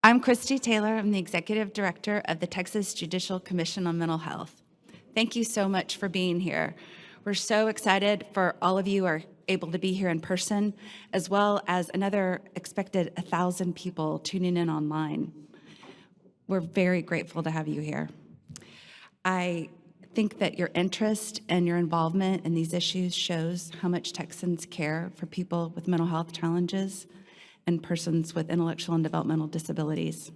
I'm Kristi Taylor. I'm the Executive Director of the Texas Judicial Commission on Mental Health. Thank you so much for being here. We're so excited for all of you are able to be here in person, as well as another expected 1,000 people tuning in online. We're very grateful to have you here. I think that your interest and your involvement in these issues shows how much Texans care for people with mental health challenges and persons with intellectual and developmental disabilities.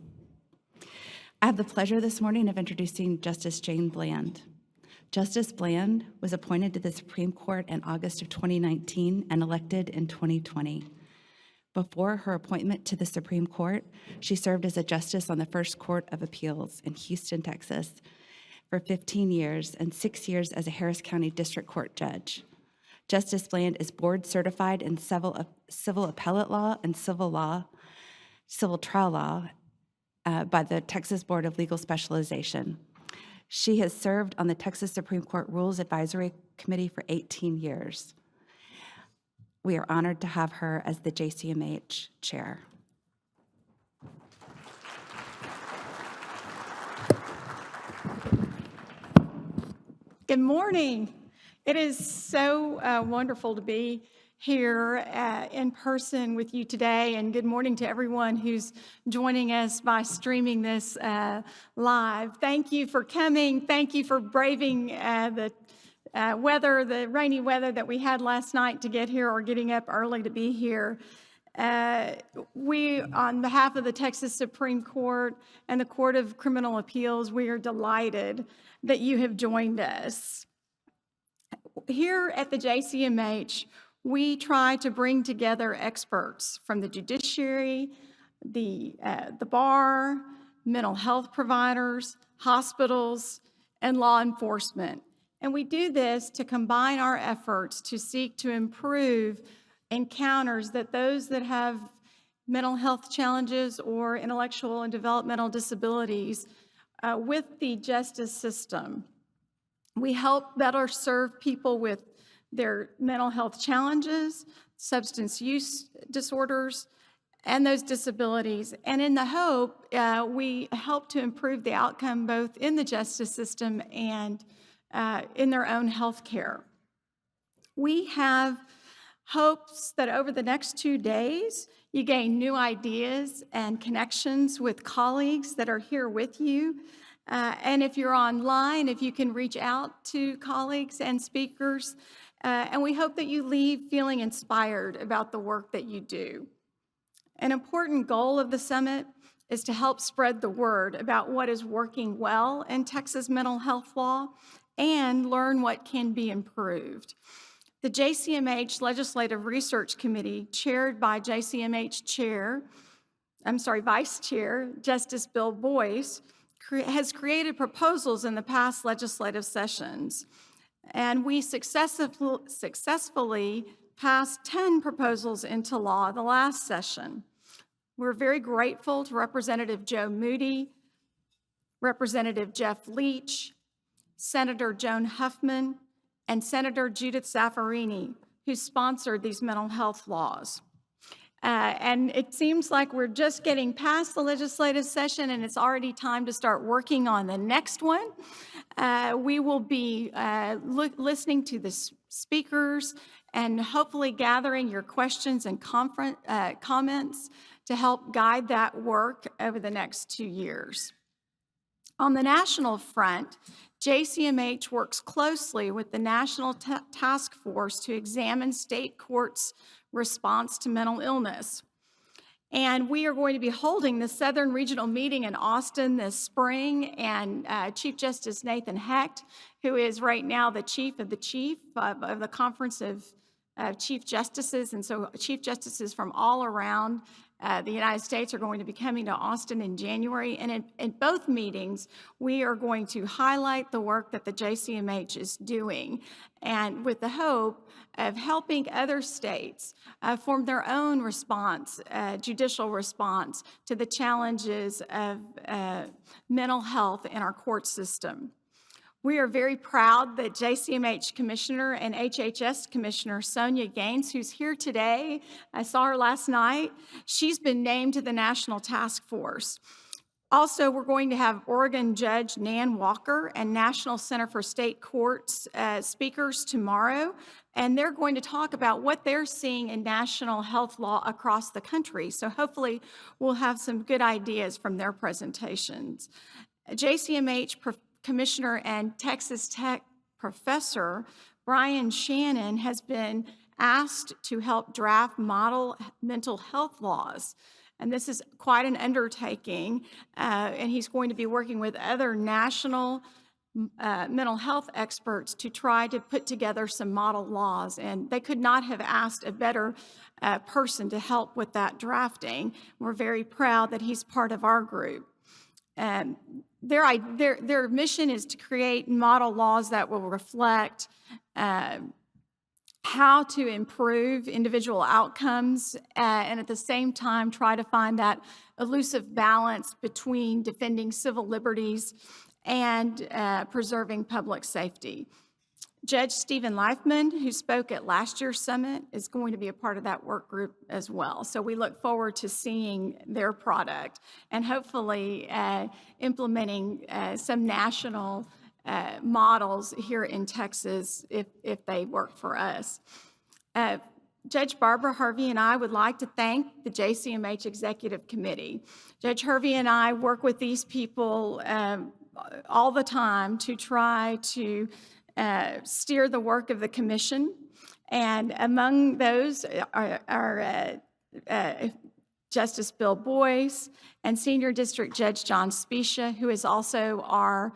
I have the pleasure this morning of introducing Justice Jane Bland. Justice Bland was appointed to the Supreme Court in August of 2019 and elected in 2020. Before her appointment to the Supreme Court, she served as a justice on the First Court of Appeals in Houston, Texas, for 15 years and 6 years as a Harris County District Court judge. Justice Bland is board certified in civil appellate law and civil trial law by the Texas Board of Legal Specialization. She has served on the Texas Supreme Court Rules Advisory Committee for 18 years. We are honored to have her as the JCMH chair. Good morning. It is so wonderful to be here in person with you today, and good morning to everyone who's joining us by streaming this live. Thank you for coming. Thank you for braving the rainy weather that we had last night to get here, or getting up early to be here. We, on behalf of the Texas Supreme Court and the Court of Criminal Appeals, we are delighted that you have joined us. Here at the JCMH, we try to bring together experts from the judiciary, the bar, mental health providers, hospitals, and law enforcement. And we do this to combine our efforts to seek to improve encounters that those that have mental health challenges or intellectual and developmental disabilities with the justice system. We help better serve people with their mental health challenges, substance use disorders, and those disabilities. And in the hope, we help to improve the outcome both in the justice system and in their own health care. We have hopes that over the next 2 days, you gain new ideas and connections with colleagues that are here with you. And if you're online, if you can reach out to colleagues and speakers, and we hope that you leave feeling inspired about the work that you do. An important goal of the summit is to help spread the word about what is working well in Texas mental health law and learn what can be improved. The JCMH Legislative Research Committee, chaired by JCMH Vice Chair Justice Bill Boyce, has created proposals in the past legislative sessions, and we successfully passed 10 proposals into law the last session. We're very grateful to Representative Joe Moody, Representative Jeff Leach, Senator Joan Huffman, and Senator Judith Zaffarini, who sponsored these mental health laws. And it seems like we're just getting past the legislative session and it's already time to start working on the next one. We will be listening to the speakers and hopefully gathering your questions and comments to help guide that work over the next 2 years. On the national front, JCMH works closely with the National Task Force to examine state courts' response to mental illness. And we are going to be holding the Southern Regional Meeting in Austin this spring, and Chief Justice Nathan Hecht, who is right now the chief of the Conference of Chief Justices, and so Chief Justices from all around the United States are going to be coming to Austin in January, and in both meetings, we are going to highlight the work that the JCMH is doing, and with the hope of helping other states form their own response, judicial response to the challenges of mental health in our court system. We are very proud that JCMH Commissioner and HHS Commissioner Sonia Gaines, who's here today, I saw her last night, she's been named to the National Task Force. Also, we're going to have Oregon Judge Nan Walker and National Center for State Courts speakers tomorrow, and they're going to talk about what they're seeing in national health law across the country. So hopefully we'll have some good ideas from their presentations. JCMH Commissioner and Texas Tech Professor Brian Shannon has been asked to help draft model mental health laws. And this is quite an undertaking, and he's going to be working with other national mental health experts to try to put together some model laws. And they could not have asked a better person to help with that drafting. We're very proud that he's part of our group. Their mission is to create model laws that will reflect how to improve individual outcomes and at the same time try to find that elusive balance between defending civil liberties and preserving public safety. Judge Stephen Leifman, who spoke at last year's summit, is going to be a part of that work group as well. So we look forward to seeing their product and hopefully implementing some national models here in Texas if they work for us. Judge Barbara Hervey and I would like to thank the JCMH Executive Committee. Judge Hervey and I work with these people all the time to try to steer the work of the commission. And among those are Justice Bill Boyce and Senior District Judge John Specia, who is also our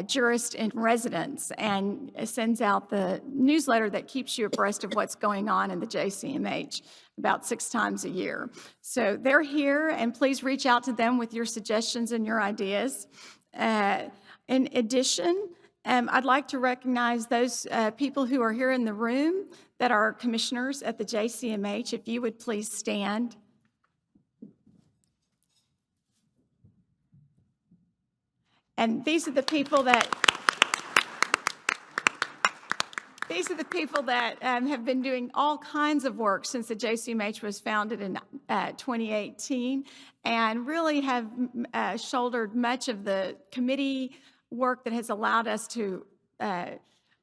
jurist in residence and sends out the newsletter that keeps you abreast of what's going on in the JCMH about 6 times a year. So they're here, and please reach out to them with your suggestions and your ideas. In addition, I'd like to recognize those people who are here in the room that are commissioners at the JCMH. If you would please stand. And these are the people that have been doing all kinds of work since the JCMH was founded in 2018, and really have shouldered much of the committee work that has allowed us to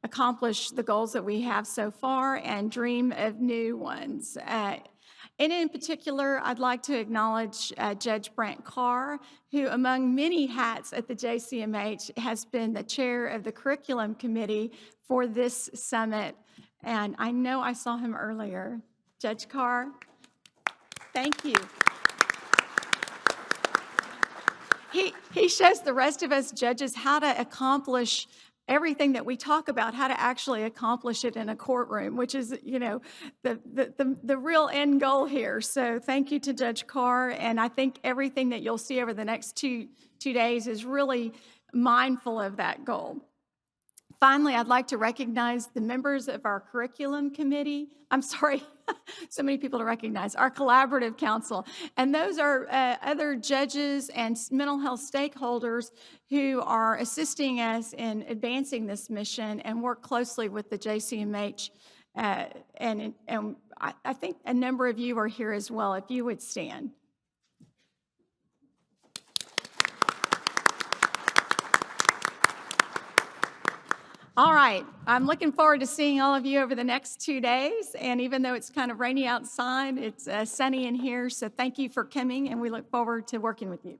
accomplish the goals that we have so far and dream of new ones. And in particular, I'd like to acknowledge Judge Brant Carr, who among many hats at the JCMH has been the chair of the curriculum committee for this summit. And I know I saw him earlier. Judge Carr, thank you. He shows the rest of us judges how to accomplish everything that we talk about, how to actually accomplish it in a courtroom, which is, you know, the real end goal here. So thank you to Judge Carr, and I think everything that you'll see over the next two days is really mindful of that goal. Finally, I'd like to recognize the members of our curriculum committee. I'm sorry, so many people to recognize, our collaborative council. And those are other judges and mental health stakeholders who are assisting us in advancing this mission and work closely with the JCMH. And I think a number of you are here as well, if you would stand. All right, I'm looking forward to seeing all of you over the next 2 days, and even though it's kind of rainy outside, it's sunny in here, so thank you for coming, and we look forward to working with you.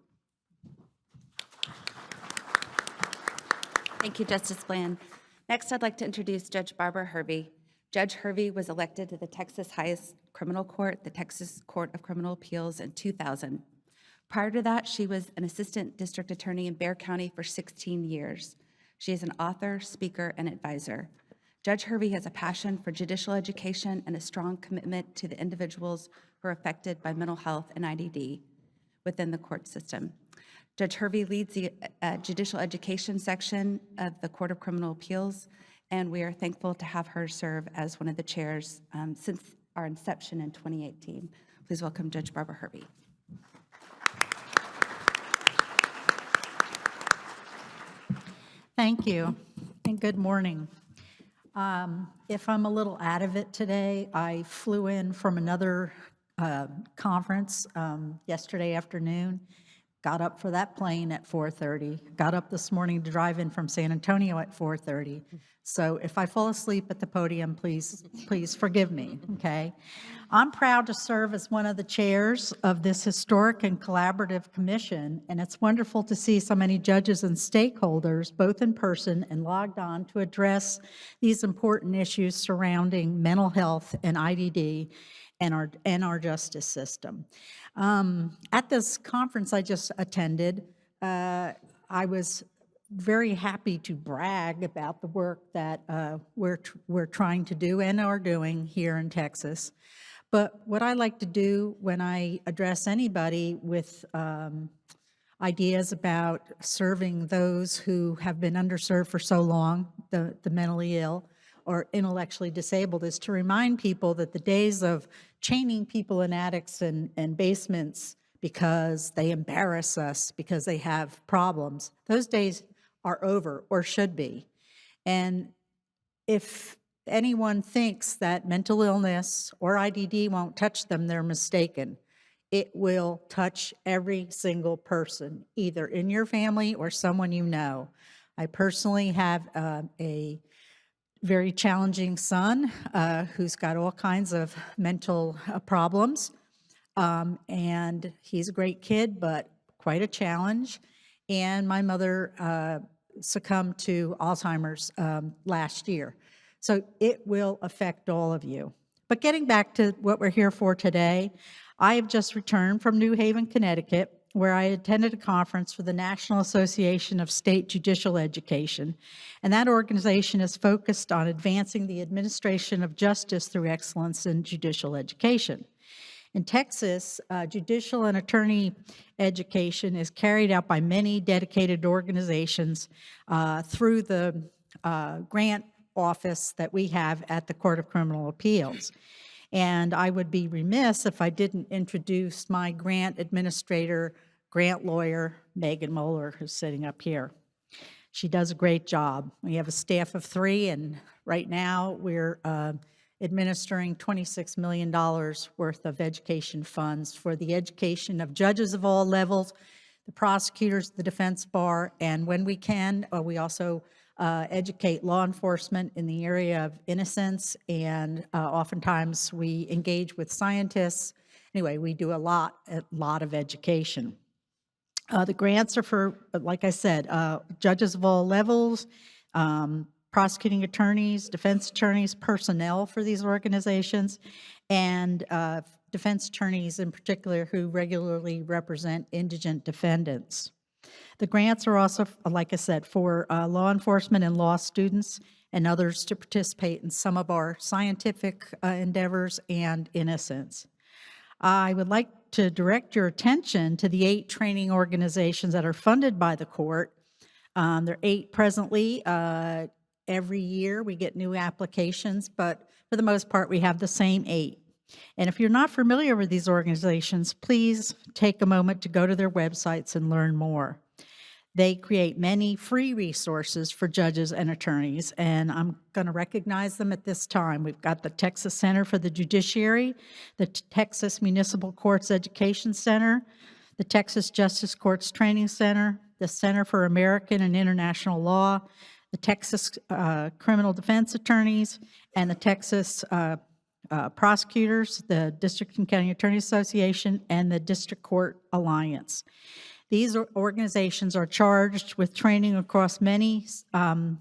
Thank you, Justice Bland. Next, I'd like to introduce Judge Barbara Hervey. Judge Hervey was elected to the Texas highest criminal court, the Texas Court of Criminal Appeals, in 2000. Prior to that, she was an assistant district attorney in Bexar County for 16 years. She is an author, speaker, and advisor. Judge Hervey has a passion for judicial education and a strong commitment to the individuals who are affected by mental health and IDD within the court system. Judge Hervey leads the judicial education section of the Court of Criminal Appeals, and we are thankful to have her serve as one of the chairs since our inception in 2018. Please welcome Judge Barbara Hervey. Thank you. And good morning. If I'm a little out of it today, I flew in from another conference yesterday afternoon, got up for that plane at 4:30, got up this morning to drive in from San Antonio at 4:30. So if I fall asleep at the podium, please forgive me, okay? I'm proud to serve as one of the chairs of this historic and collaborative commission, and it's wonderful to see so many judges and stakeholders, both in person and logged on, to address these important issues surrounding mental health and IDD and our justice system. At this conference I just attended, I was very happy to brag about the work that we're trying to do and are doing here in Texas. But what I like to do when I address anybody with ideas about serving those who have been underserved for so long, the mentally ill or intellectually disabled, is to remind people that the days of chaining people in attics and basements because they embarrass us, because they have problems, those days are over, or should be. And if anyone thinks that mental illness or IDD won't touch them, they're mistaken. It will touch every single person, either in your family or someone you know. I personally have a very challenging son who's got all kinds of mental problems. And he's a great kid, but quite a challenge. And my mother succumbed to Alzheimer's last year. So it will affect all of you. But getting back to what we're here for today, I have just returned from New Haven, Connecticut, where I attended a conference for the National Association of State Judicial Education. And that organization is focused on advancing the administration of justice through excellence in judicial education. In Texas, judicial and attorney education is carried out by many dedicated organizations through the grant office that we have at the Court of Criminal Appeals. And I would be remiss if I didn't introduce my grant administrator, grant lawyer, Megan Moeller, who's sitting up here. She does a great job. We have a staff of 3, and right now we're administering $26 million worth of education funds for the education of judges of all levels, the prosecutors, the defense bar, and when we can, we also educate law enforcement in the area of innocence, and oftentimes we engage with scientists. Anyway, we do a lot of education. The grants are for, like I said, judges of all levels, prosecuting attorneys, defense attorneys, personnel for these organizations, and defense attorneys in particular who regularly represent indigent defendants. The grants are also, like I said, for law enforcement and law students and others to participate in some of our scientific endeavors and innocence. I would like to direct your attention to the 8 training organizations that are funded by the court. There are 8 presently. Every year we get new applications, but for the most part we have the same 8. And if you're not familiar with these organizations, please take a moment to go to their websites and learn more. They create many free resources for judges and attorneys, and I'm going to recognize them at this time. We've got the Texas Center for the Judiciary, the Texas Municipal Courts Education Center, the Texas Justice Courts Training Center, the Center for American and International Law, the Texas Criminal Defense Attorneys, and the Texas Prosecutors, the District and County Attorney Association, and the District Court Alliance. These organizations are charged with training across many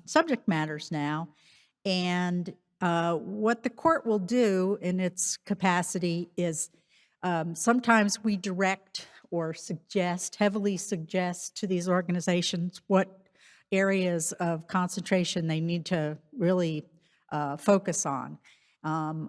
subject matters now, and what the court will do in its capacity is sometimes we direct or heavily suggest to these organizations what areas of concentration they need to really focus on.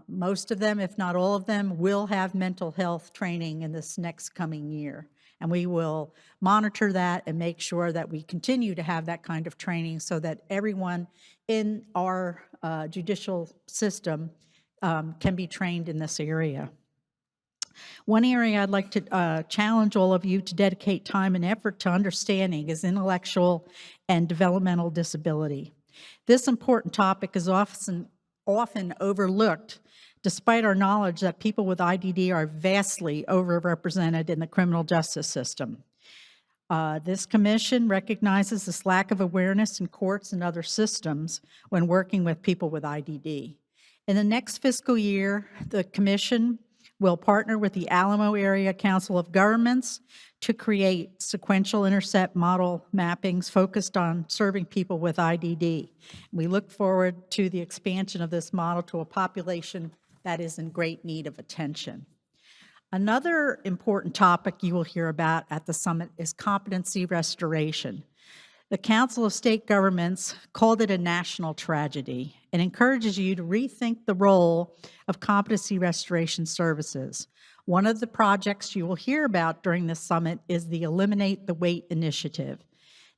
Most of them, if not all of them, will have mental health training in this next coming year. And we will monitor that and make sure that we continue to have that kind of training so that everyone in our judicial system can be trained in this area. One area I'd like to challenge all of you to dedicate time and effort to understanding is intellectual and developmental disability. This important topic is often overlooked, despite our knowledge that people with IDD are vastly overrepresented in the criminal justice system. This commission recognizes this lack of awareness in courts and other systems when working with people with IDD. In the next fiscal year, the commission will partner with the Alamo Area Council of Governments to create sequential intercept model mappings focused on serving people with IDD. We look forward to the expansion of this model to a population that is in great need of attention. Another important topic you will hear about at the summit is competency restoration. The Council of State Governments called it a national tragedy and encourages you to rethink the role of competency restoration services. One of the projects you will hear about during this summit is the Eliminate the Wait initiative.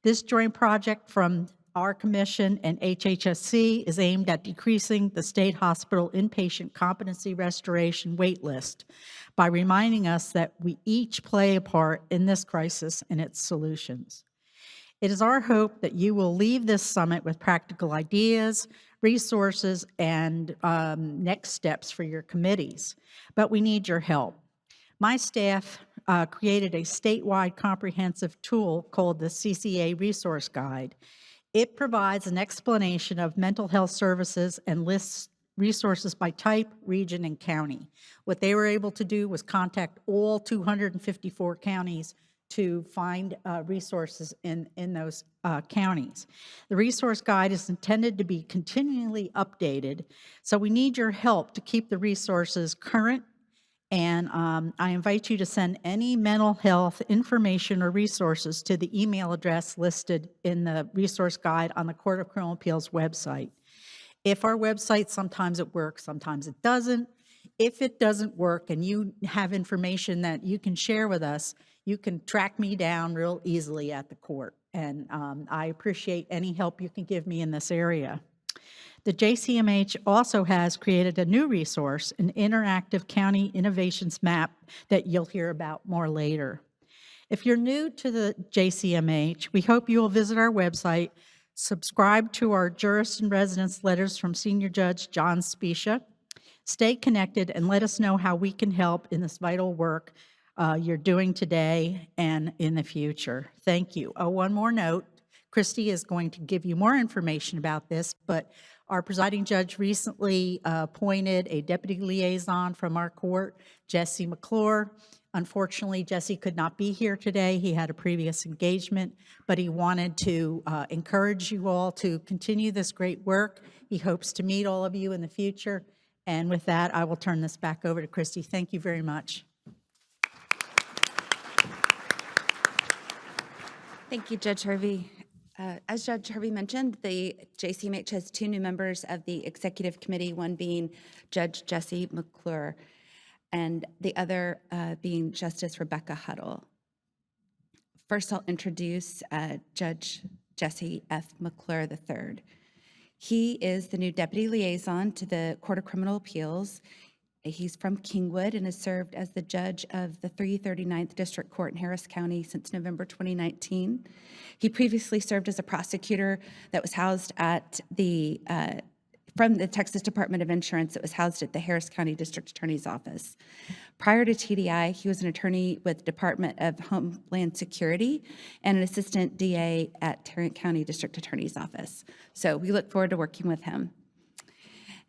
This joint project from our commission and HHSC is aimed at decreasing the state hospital inpatient competency restoration wait list by reminding us that we each play a part in this crisis and its solutions. It is our hope that you will leave this summit with practical ideas, resources, and next steps for your committees, but we need your help. My staff created a statewide comprehensive tool called the CCA Resource Guide. It provides an explanation of mental health services and lists resources by type, region, and county. What they were able to do was contact all 254 counties to find resources in those counties. The resource guide is intended to be continually updated, so we need your help to keep the resources current, and I invite you to send any mental health information or resources to the email address listed in the resource guide on the Court of Criminal Appeals website. If our website, sometimes it works, sometimes it doesn't. If it doesn't work and you have information that you can share with us, you can track me down real easily at the court. And I appreciate any help you can give me in this area. The JCMH also has created a new resource, an interactive county innovations map that you'll hear about more later. If you're new to the JCMH, we hope you will visit our website, subscribe to our Jurist in Residence letters from Senior Judge John Specia, stay connected, and let us know how we can help in this vital work you're doing today and in the future. Thank you. Oh, one more note. Kristi is going to give you more information about this, but our presiding judge recently appointed a deputy liaison from our court, Jesse McClure. Unfortunately, Jesse could not be here today. He had a previous engagement, but he wanted to encourage you all to continue this great work. He hopes to meet all of you in the future. And with that, I will turn this back over to Kristi. Thank you very much. Thank you, Judge Hervey. As Judge Hervey mentioned, the JCMH has two new members of the executive committee, one being Judge Jesse McClure and the other being Justice Rebeca Huddle. First, I'll introduce Judge Jesse F. McClure III. He is the new deputy liaison to the Court of Criminal Appeals. He's from Kingwood and has served as the judge of the 339th District Court in Harris County since November 2019. He previously served as a prosecutor that was housed at the, from the Texas Department of Insurance that was housed at the Harris County District Attorney's Office. Prior to TDI, he was an attorney with Department of Homeland Security and an assistant DA at Tarrant County District Attorney's Office. So we look forward to working with him.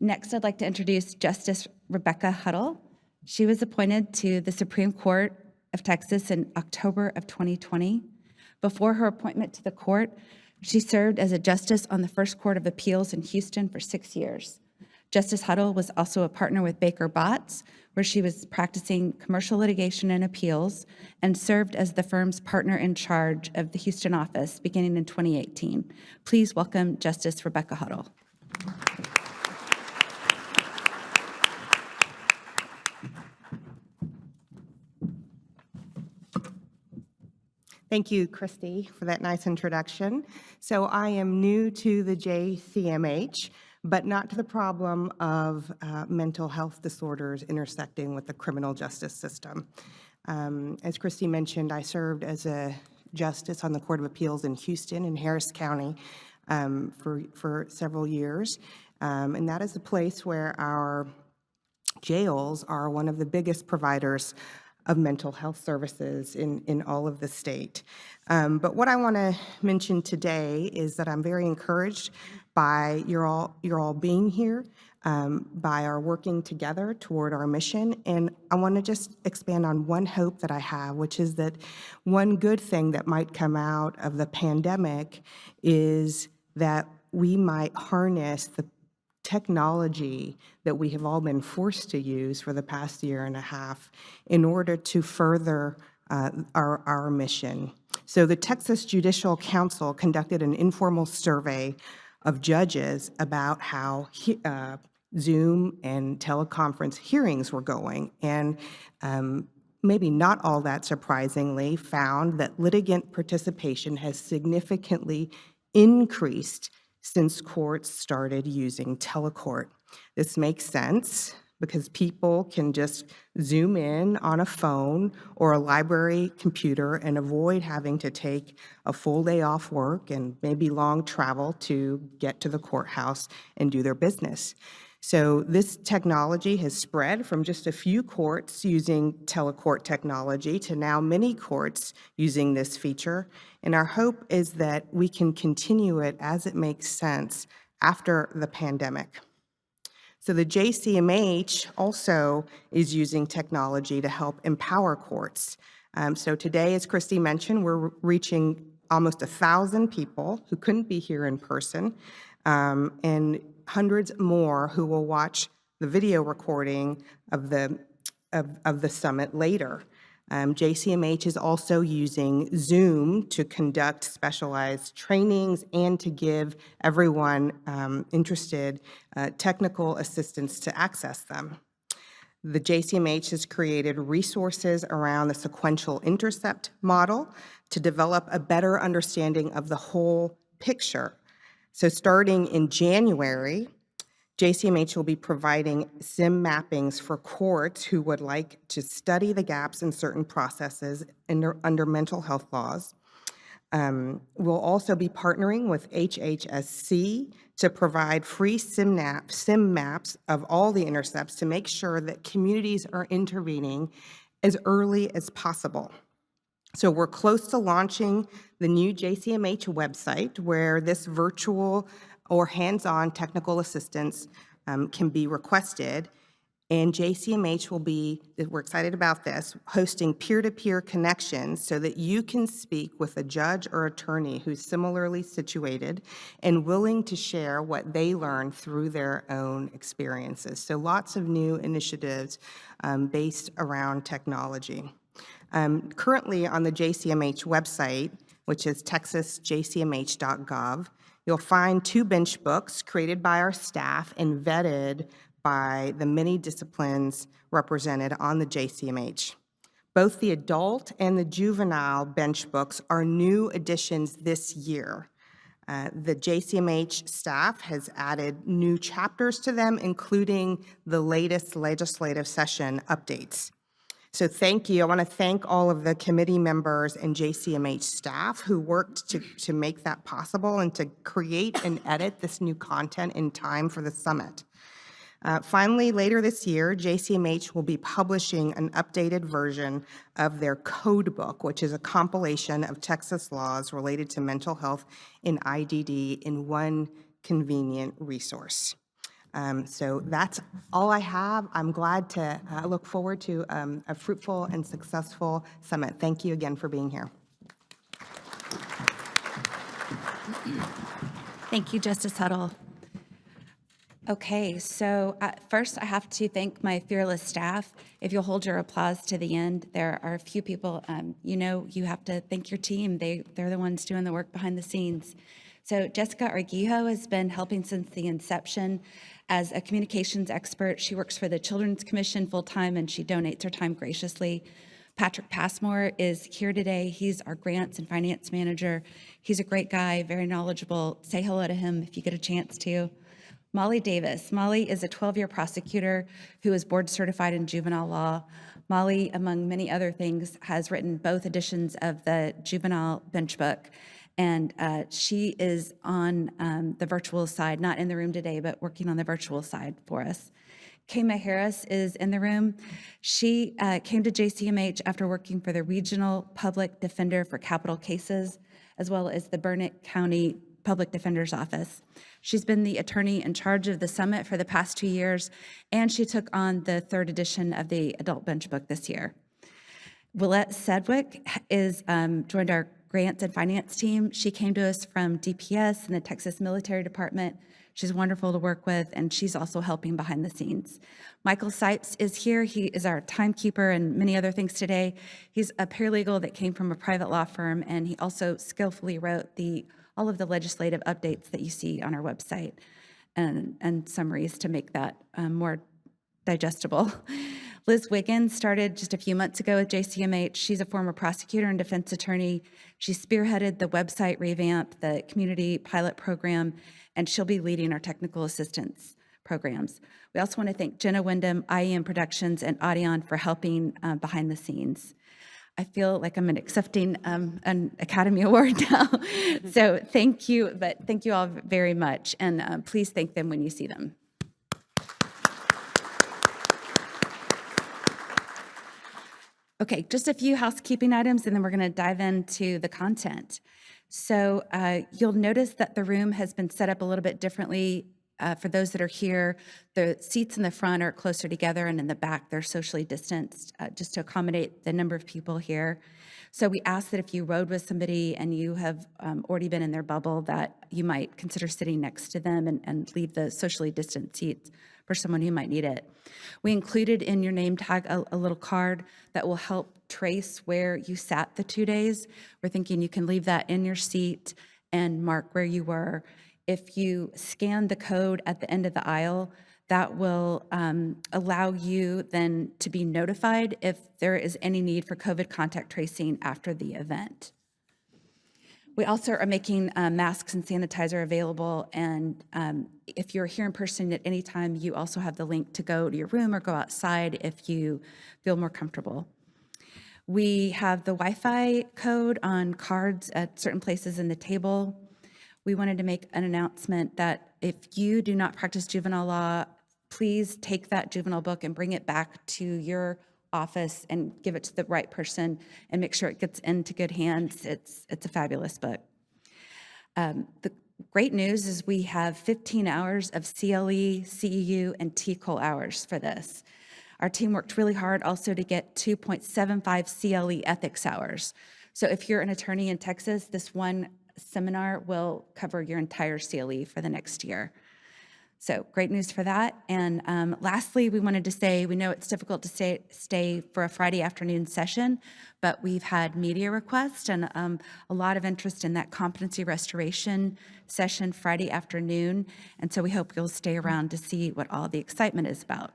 Next, I'd like to introduce Justice Rebeca Huddle. She was appointed to the Supreme Court of Texas in October of 2020. Before her appointment to the court, she served as a justice on the First Court of Appeals in Houston for 6 years. Justice Huddle was also a partner with Baker Botts, where she was practicing commercial litigation and appeals, and served as the firm's partner in charge of the Houston office beginning in 2018. Please welcome Justice Rebeca Huddle. Thank you, Kristi, for that nice introduction. So I am new to the JCMH, but not to the problem of mental health disorders intersecting with the criminal justice system. As Kristi mentioned, I served as a justice on the Court of Appeals in Houston and Harris County for several years. And that is a place where our jails are one of the biggest providers of mental health services in all of the state. But what I want to mention today is that I'm very encouraged by you're all being here, by our working together toward our mission. And I want to just expand on one hope that I have, which is that one good thing that might come out of the pandemic is that we might harness the technology that we have all been forced to use for the past year and a half in order to further our mission. So the Texas Judicial Council conducted an informal survey of judges about how Zoom and teleconference hearings were going, and maybe not all that surprisingly found that litigant participation has significantly increased since courts started using telecourt. This makes sense because people can just zoom in on a phone or a library computer and avoid having to take a full day off work and maybe long travel to get to the courthouse and do their business. So this technology has spread from just a few courts using telecourt technology to now many courts using this feature. And our hope is that we can continue it as it makes sense after the pandemic. So the JCMH also is using technology to help empower courts. So today, as Kristi mentioned, we're reaching almost 1,000 people who couldn't be here in person, and hundreds more who will watch the video recording of the summit later. JCMH is also using Zoom to conduct specialized trainings and to give everyone interested technical assistance to access them. The JCMH has created resources around the sequential intercept model to develop a better understanding of the whole picture. So starting in January, JCMH will be providing SIM mappings for courts who would like to study the gaps in certain processes under mental health laws. We'll also be partnering with HHSC to provide free SIM maps of all the intercepts to make sure that communities are intervening as early as possible. So we're close to launching the new JCMH website where this virtual or hands-on technical assistance can be requested. And JCMH will be, we're excited about this, hosting peer-to-peer connections so that you can speak with a judge or attorney who's similarly situated and willing to share what they learned through their own experiences. So lots of new initiatives based around technology. Currently on the JCMH website, which is texasjcmh.gov, you'll find 2 bench books created by our staff and vetted by the many disciplines represented on the JCMH. Both the adult and the juvenile bench books are new additions this year. The JCMH staff has added new chapters to them, including the latest legislative session updates. So thank you. I want to thank all of the committee members and JCMH staff who worked to make that possible and to create and edit this new content in time for the summit. Finally, later this year, JCMH will be publishing an updated version of their code book, which is a compilation of Texas laws related to mental health in IDD in one convenient resource. So that's all I have. I'm glad to look forward to a fruitful and successful summit. Thank you again for being here. Thank you, Justice Huddle. Okay, so first I have to thank my fearless staff. If you'll hold your applause to the end, there are a few people, you have to thank your team. They're the ones doing the work behind the scenes. So Jessica Arguijo has been helping since the inception as a communications expert. She works for the Children's Commission full-time and she donates her time graciously. Patrick Passmore is here today. He's our grants and finance manager. He's a great guy, very knowledgeable. Say hello to him if you get a chance to. Molly Davis. Molly is a 12-year prosecutor who is board certified in juvenile law. Molly, among many other things, has written both editions of the juvenile bench book. And she is on the virtual side, not in the room today, but working on the virtual side for us. Kayma Harris is in the room. She came to JCMH after working for the Regional Public Defender for Capital Cases, as well as the Burnett County Public Defender's Office. She's been the attorney in charge of the summit for the past 2 years, and she took on the 3rd edition of the Adult Bench Book this year. Willette Sedgwick is joined our grants and finance team. She came to us from DPS and the Texas Military Department. She's wonderful to work with, and she's also helping behind the scenes. Michael Sipes is here. He is our timekeeper and many other things today. He's a paralegal that came from a private law firm, and he also skillfully wrote all of the legislative updates that you see on our website and summaries to make that more digestible. Liz Wiggins started just a few months ago with JCMH. She's a former prosecutor and defense attorney. She spearheaded the website revamp, the community pilot program, and she'll be leading our technical assistance programs. We also want to thank Jenna Wyndham, IEM Productions, and Audion for helping behind the scenes. I feel like I'm accepting an Academy Award now. So thank you, but thank you all very much, and please thank them when you see them. Okay, just a few housekeeping items, and then we're going to dive into the content. So you'll notice that the room has been set up a little bit differently. For those that are here, the seats in the front are closer together, and in the back, they're socially distanced, just to accommodate the number of people here. So we ask that if you rode with somebody and you have already been in their bubble, that you might consider sitting next to them and leave the socially distant seats for someone who might need it. We included in your name tag a little card that will help trace where you sat the 2 days. We're thinking you can leave that in your seat and mark where you were. If you scan the code at the end of the aisle, that will allow you then to be notified if there is any need for COVID contact tracing after the event. We also are making masks and sanitizer available, and if you're here in person at any time, you also have the link to go to your room or go outside if you feel more comfortable. We have the Wi-Fi code on cards at certain places in the table. We wanted to make an announcement that if you do not practice juvenile law, please take that juvenile book and bring it back to your office and give it to the right person and make sure it gets into good hands. It's a fabulous book. The great news is we have 15 hours of CLE, CEU, and TCOL hours for this. Our team worked really hard also to get 2.75 CLE ethics hours. So if you're an attorney in Texas, this one seminar will cover your entire CLE for the next year. So great news for that. And lastly, we wanted to say, we know it's difficult to stay for a Friday afternoon session, but we've had media requests and a lot of interest in that competency restoration session Friday afternoon. And so we hope you'll stay around to see what all the excitement is about.